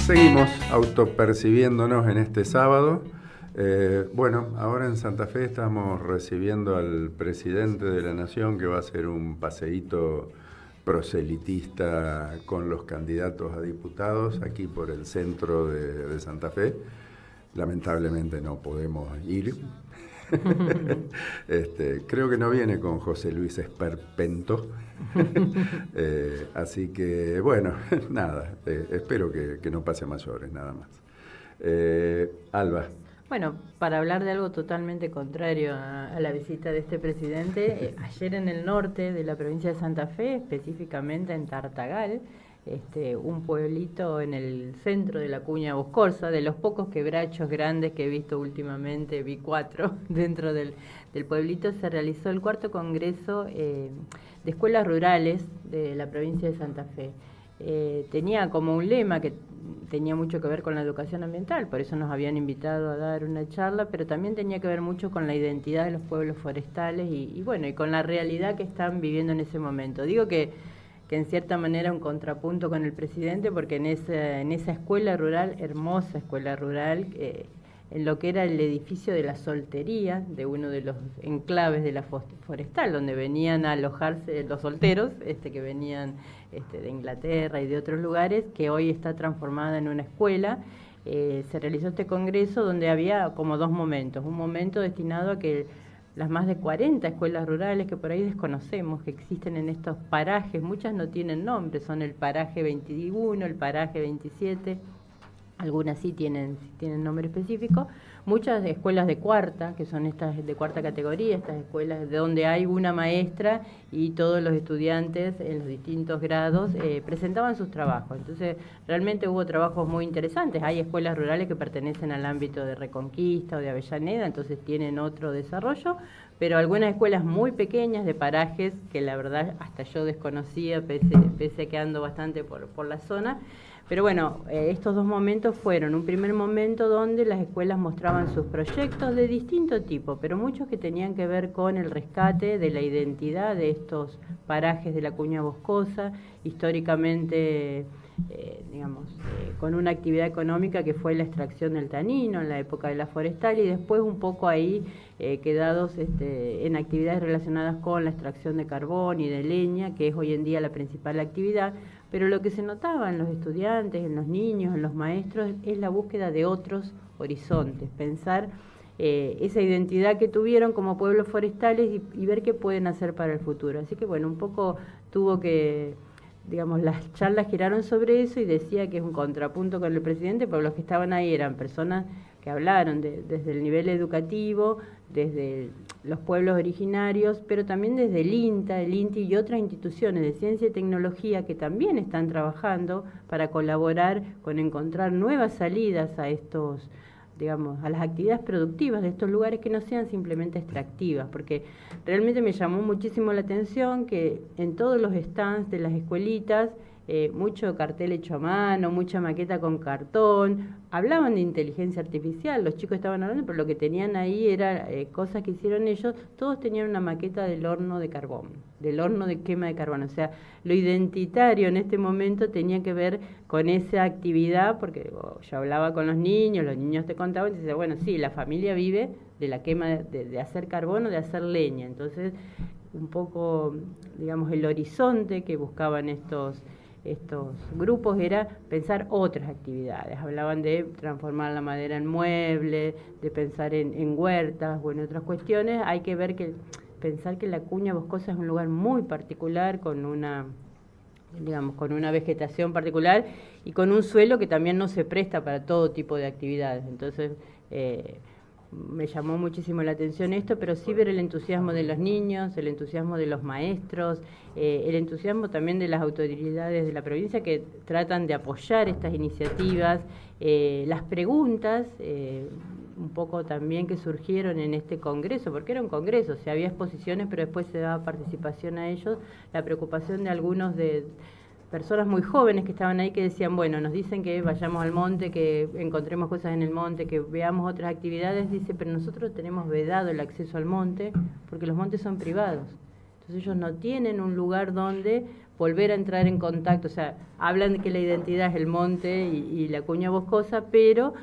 Seguimos autopercibiéndonos en este sábado. Bueno, ahora en Santa Fe estamos recibiendo al presidente de la Nación, que va a hacer un paseíto proselitista con los candidatos a diputados aquí por el centro de Santa Fe. Lamentablemente no podemos ir. Creo que no viene con José Luis Esperpento. Así que, bueno, nada, espero que no pase a mayores, nada más. Alba. Bueno, para hablar de algo totalmente contrario a la visita de este presidente, ayer en el norte de la provincia de Santa Fe, específicamente en Tartagal, un pueblito en el centro de la Cuña Boscorsa, de los pocos quebrachos grandes que he visto últimamente, vi 4 dentro del pueblito, se realizó el 4º Congreso de Escuelas Rurales de la provincia de Santa Fe. Tenía como un lema que tenía mucho que ver con la educación ambiental, por eso nos habían invitado a dar una charla, pero también tenía que ver mucho con la identidad de los pueblos forestales y con la realidad que están viviendo en ese momento. Digo que en cierta manera un contrapunto con el presidente, porque en esa escuela rural, hermosa escuela rural, en lo que era el edificio de la soltería, de uno de los enclaves de la forestal, donde venían a alojarse los solteros, que venían de Inglaterra y de otros lugares, que hoy está transformada en una escuela. Se realizó este congreso donde había como 2 momentos. Un momento destinado a que las más de 40 escuelas rurales que por ahí desconocemos, que existen en estos parajes, muchas no tienen nombre, son el paraje 21, el paraje 27, algunas sí tienen nombre específico, muchas escuelas de cuarta, que son estas de cuarta categoría, estas escuelas de donde hay una maestra y todos los estudiantes en los distintos grados presentaban sus trabajos. Entonces realmente hubo trabajos muy interesantes. Hay escuelas rurales que pertenecen al ámbito de Reconquista o de Avellaneda, entonces tienen otro desarrollo, pero algunas escuelas muy pequeñas de parajes que la verdad hasta yo desconocía, pese a que ando bastante por la zona. Pero bueno, estos 2 momentos fueron un primer momento donde las escuelas mostraban sus proyectos de distinto tipo, pero muchos que tenían que ver con el rescate de la identidad de estos parajes de la Cuña Boscosa, históricamente, con una actividad económica que fue la extracción del tanino en la época de la forestal, y después un poco ahí quedados en actividades relacionadas con la extracción de carbón y de leña, que es hoy en día la principal actividad. Pero lo que se notaba en los estudiantes, en los niños, en los maestros, es la búsqueda de otros horizontes, pensar esa identidad que tuvieron como pueblos forestales y ver qué pueden hacer para el futuro. Así que bueno, un poco las charlas giraron sobre eso, y decía que es un contrapunto con el presidente, porque los que estaban ahí eran personas que hablaron desde el nivel educativo, desde los pueblos originarios, pero también desde el INTA, el INTI y otras instituciones de ciencia y tecnología que también están trabajando para colaborar con encontrar nuevas salidas a a las actividades productivas de estos lugares, que no sean simplemente extractivas, porque realmente me llamó muchísimo la atención que en todos los stands de las escuelitas, mucho cartel hecho a mano, mucha maqueta con cartón, hablaban de inteligencia artificial, los chicos estaban hablando, pero lo que tenían ahí era cosas que hicieron ellos. Todos tenían una maqueta del horno de carbón, del horno de quema de carbón, o sea, lo identitario en este momento tenía que ver con esa actividad, porque yo hablaba con los niños te contaban, y decían, bueno, sí, la familia vive de la quema de hacer carbón o de hacer leña. Entonces, un poco, el horizonte que buscaban estos grupos era pensar otras actividades. Hablaban de transformar la madera en mueble, de pensar en huertas o en otras cuestiones. Hay que pensar que la Cuña Boscosa es un lugar muy particular, con una vegetación particular y con un suelo que también no se presta para todo tipo de actividades. Entonces, me llamó muchísimo la atención esto, pero sí ver el entusiasmo de los niños, el entusiasmo de los maestros, el entusiasmo también de las autoridades de la provincia que tratan de apoyar estas iniciativas, las preguntas, un poco también que surgieron en este congreso, porque era un congreso, o sea, había exposiciones, pero después se daba participación a ellos, la preocupación de algunos de personas muy jóvenes que estaban ahí, que decían, bueno, nos dicen que vayamos al monte, que encontremos cosas en el monte, que veamos otras actividades, dice, pero nosotros tenemos vedado el acceso al monte porque los montes son privados. Entonces ellos no tienen un lugar donde volver a entrar en contacto, o sea, hablan de que la identidad es el monte y la cuña boscosa, pero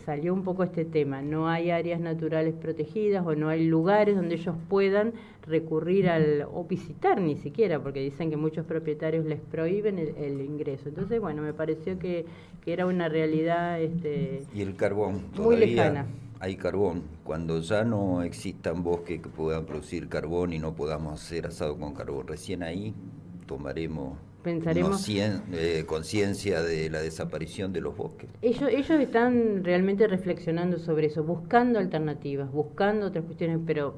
salió un poco este tema, no hay áreas naturales protegidas o no hay lugares donde ellos puedan recurrir o visitar ni siquiera, porque dicen que muchos propietarios les prohíben el ingreso. Entonces, bueno, me pareció que era una realidad y el carbón, muy lejana. Hay carbón. Cuando ya no existan bosques que puedan producir carbón y no podamos hacer asado con carbón, recién ahí pensaremos conciencia de la desaparición de los bosques. Ellos están realmente reflexionando sobre eso, buscando alternativas, buscando otras cuestiones, pero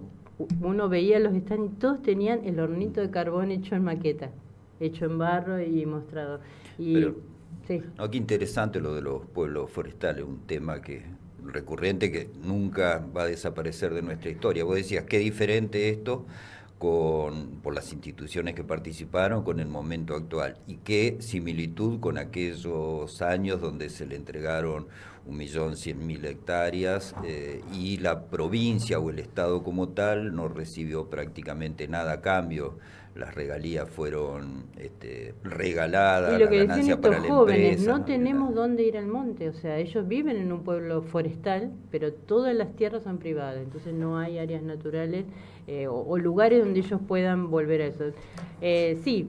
uno veía los stands y todos tenían el hornito de carbón hecho en maqueta, hecho en barro y mostrado. Pero, sí. No, qué interesante lo de los pueblos forestales, un tema recurrente que nunca va a desaparecer de nuestra historia. Vos decías, qué diferente esto por las instituciones que participaron con el momento actual, y qué similitud con aquellos años donde se le entregaron 1.100.000 hectáreas y la provincia o el estado como tal no recibió prácticamente nada a cambio. Las regalías fueron regaladas, y lo que la ganancia decían estos jóvenes, empresa, no tenemos dónde ir al monte, o sea, ellos viven en un pueblo forestal, pero todas las tierras son privadas, entonces no hay áreas naturales o lugares donde ellos puedan volver a eso. Sí,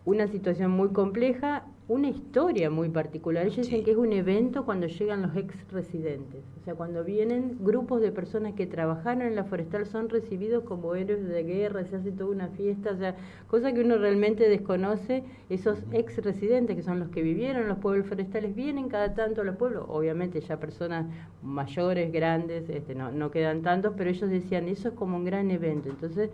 una situación muy compleja, una historia muy particular. Ellos dicen que es un evento cuando llegan los ex residentes, o sea, cuando vienen grupos de personas que trabajaron en la forestal, son recibidos como héroes de guerra, se hace toda una fiesta, o sea, cosa que uno realmente desconoce. Esos ex residentes, que son los que vivieron en los pueblos forestales, vienen cada tanto a los pueblos, obviamente ya personas mayores, grandes, no quedan tantos, pero ellos decían, eso es como un gran evento. Entonces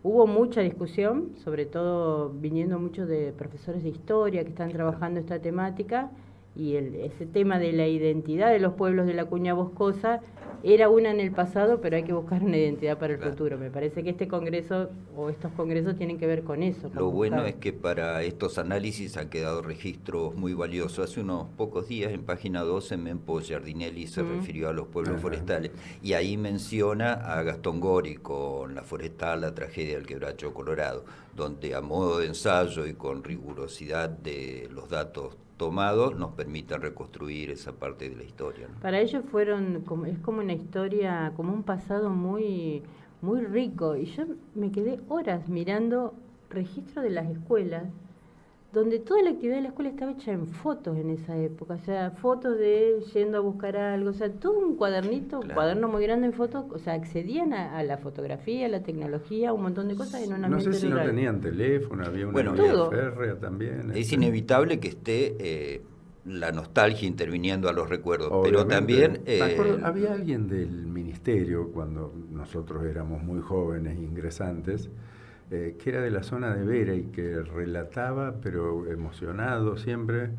hubo mucha discusión, sobre todo viniendo muchos de profesores de historia que están trabajando esta temática, y ese tema de la identidad de los pueblos de la cuña boscosa era una en el pasado, pero hay que buscar una identidad para el futuro. Me parece que este congreso o estos congresos tienen que ver con eso. Lo bueno es que para estos análisis han quedado registros muy valiosos. Hace unos pocos días en página 12 Mempo Giardinelli se refirió a los pueblos forestales y ahí menciona a Gastón Gori con La Forestal, la tragedia del Quebracho Colorado, donde a modo de ensayo y con rigurosidad de los datos tomados nos permite reconstruir esa parte de la historia, ¿no? Para ellos es como una historia, como un pasado muy, muy rico, y yo me quedé horas mirando registros de las escuelas, donde toda la actividad de la escuela estaba hecha en fotos en esa época, o sea, fotos de yendo a buscar algo, o sea, todo un cuadernito, un cuaderno muy grande en fotos, o sea, accedían a la fotografía, a la tecnología, un montón de cosas en un ambiente No sé si rural. no tenían teléfono, había una vía férrea también. Es inevitable que esté la nostalgia interviniendo a los recuerdos, Obviamente, pero también... había alguien del ministerio, cuando nosotros éramos muy jóvenes, ingresantes, que era de la zona de Vera y que relataba, pero emocionado siempre.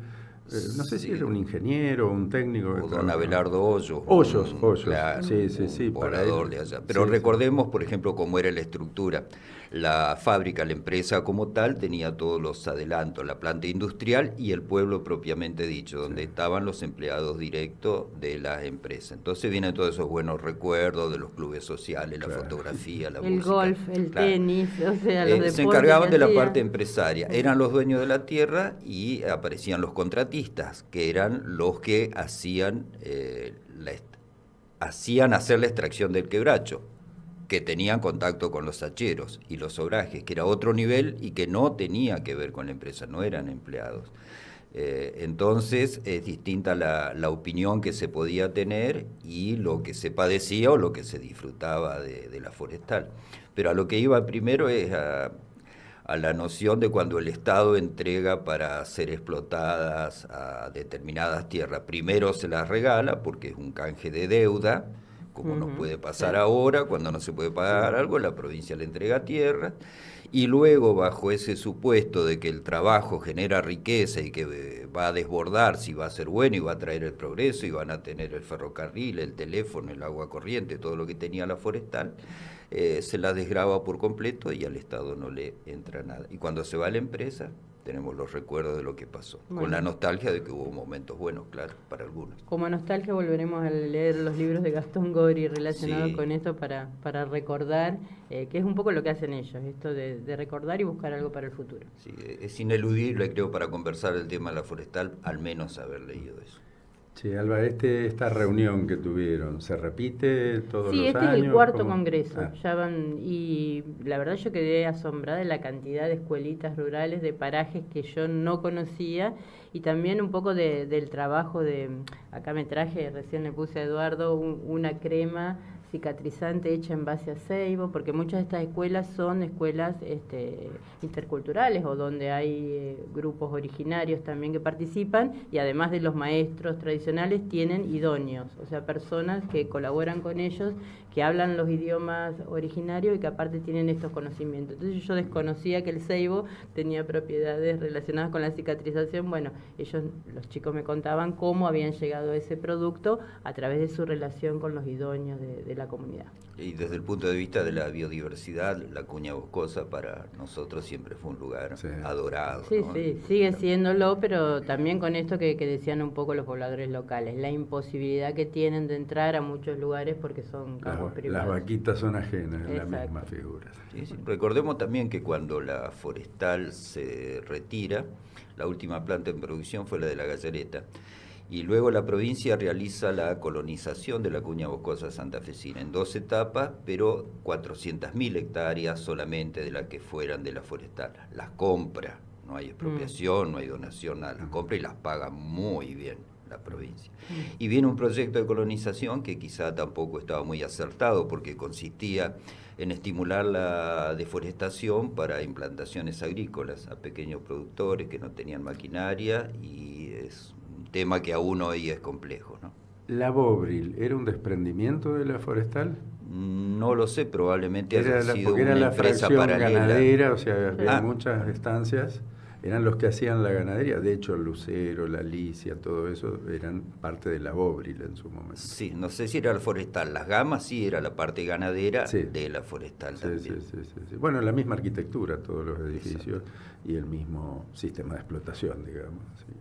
No sé si era un ingeniero o un técnico. O don Abelardo Hoyos. Hoyos. Claro, sí. Poblador de allá. Pero recordemos, por ejemplo, cómo era la estructura. La fábrica, la empresa como tal, tenía todos los adelantos, la planta industrial y el pueblo propiamente dicho, donde estaban los empleados directos de la empresa. Entonces vienen todos esos buenos recuerdos de los clubes sociales, la fotografía, la música. El golf, el tenis, o sea, los deportes. Se encargaban de la parte empresaria. Eran los dueños de la tierra y aparecían los contratistas, que eran los que hacían hacer la extracción del quebracho, que tenían contacto con los hacheros y los obrajes, que era otro nivel y que no tenía que ver con la empresa, no eran empleados. Entonces es distinta la opinión que se podía tener y lo que se padecía o lo que se disfrutaba de la forestal. Pero a lo que iba primero es a la noción de cuando el Estado entrega para ser explotadas a determinadas tierras. Primero se las regala porque es un canje de deuda, como nos puede pasar ahora, cuando no se puede pagar algo, la provincia le entrega tierras, y luego bajo ese supuesto de que el trabajo genera riqueza y que va a desbordar, si va a ser bueno y va a traer el progreso y van a tener el ferrocarril, el teléfono, el agua corriente, todo lo que tenía la forestal, se la desgrava por completo y al Estado no le entra nada. Y cuando se va la empresa, tenemos los recuerdos de lo que pasó, Bueno. con la nostalgia de que hubo momentos buenos, claro, para algunos. Como nostalgia volveremos a leer los libros de Gastón Gori relacionados Sí. con esto para recordar, que es un poco lo que hacen ellos, esto de recordar y buscar algo para el futuro. Sí, es ineludible, creo, para conversar el tema de la forestal, al menos haber leído eso. Sí, Alba, esta reunión que tuvieron, ¿se repite todos Sí, los este años? es el cuarto ¿Cómo? congreso. Ah. Ya van, y la verdad yo quedé asombrada de la cantidad de escuelitas rurales, de parajes que yo no conocía, y también un poco del trabajo acá me traje, recién le puse a Eduardo una crema cicatrizante hecha en base a ceibo, porque muchas de estas escuelas son escuelas interculturales o donde hay grupos originarios también que participan, y además de los maestros tradicionales tienen idóneos, o sea, personas que colaboran con ellos, que hablan los idiomas originarios y que aparte tienen estos conocimientos. Entonces yo desconocía que el ceibo tenía propiedades relacionadas con la cicatrización. Bueno, los chicos me contaban cómo habían llegado a ese producto a través de su relación con los idóneos de la comunidad. Y desde el punto de vista de la biodiversidad, la Cuña Boscosa para nosotros siempre fue un lugar Sí. adorado. Sí, ¿no? sí, sigue siéndolo, pero también con esto que decían un poco los pobladores locales, la imposibilidad que tienen de entrar a muchos lugares porque son campos Las privados. vaquitas son ajenas, es la Exacto. misma figura. Sí, sí. Recordemos también que cuando la forestal se retira, la última planta en producción fue la de la Gallareta, y luego la provincia realiza la colonización de la Cuña Boscosa santafesina en 2 etapas, pero 400.000 hectáreas solamente de las que fueran de la forestal. Las compra, no hay expropiación, no hay donación, nada, las compra y las paga muy bien la provincia. Y viene un proyecto de colonización que quizá tampoco estaba muy acertado, porque consistía en estimular la deforestación para implantaciones agrícolas a pequeños productores que no tenían maquinaria, y es un tema que aún hoy es complejo, ¿no? ¿La Bobril era un desprendimiento de la forestal? No lo sé, probablemente haya sido Porque era una la empresa fracción paralela. ganadera, o sea, había Ah. muchas estancias, eran los que hacían la ganadería. De hecho, el Lucero, la Alicia, todo eso eran parte de la Bobril en su momento. Sí, no sé si era la forestal, Las Gamas sí era la parte ganadera Sí. de la forestal Sí, también. sí. Bueno, la misma arquitectura, todos los edificios y el mismo sistema de explotación, digamos. Sí.